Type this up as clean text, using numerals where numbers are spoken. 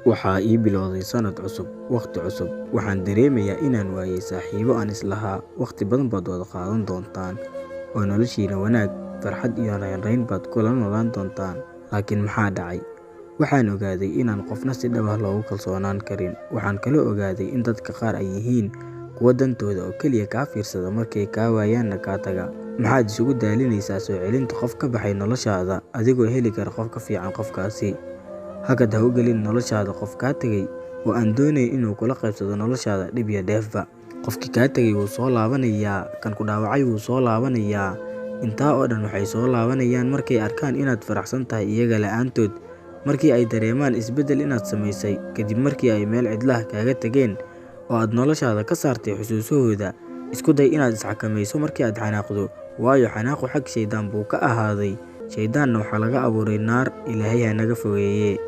Waxaa ii bilowday sanad cusub, waqti cusub. Waxaan dareemayaa inaan waayay saaxiibo aan islahaa waqti badan baad wada qaadan doontaan, oo noloshiina wanaag, farxad iyo raynrayn baad kula noolaan doontaan. Laakiin maxaa dhacay? Waxaan ogaaday inaan qofna si dhab ah loogu kalsoonaan karin. Waxaan kaloo ogaaday in dadka qaar ay yihiin kuwa dantooda oo keliya kaa fiirsada, markay kaa waayaanna kaa taga. Maxaad isugu daalinaysaa soo celinta qof ka baxay noloshaada adigoo heli kara qof ka fiican qofkaasi? Hakad ha u gelin noloshaada qof kaa tagay oo aan doonayn inuu kula qaybsado noloshaada dhib iyo dheefba. Qofkii kaa tagay wuu soo laabanayaa, kan ku dhaawacay wuu soo laabanayaa. Intaa oo dhan waxay soo laabanayaan markay arkaan inaad faraxsan tahay iyaga la'aantood, markii ay dareemaan isbeddel inaad samaysay kadib markii ay meel cidla ah kaaga tageen oo aad noloshaada ka saartay xusuusahooda. Isku day inaad isxakamayso markii aad xanaaqdo, waayo xanaaqu xag shaydaan buu ka ahaaday, shaydaanna waxaa laga abuuray naar. Ilaahay ha naga fogeeye.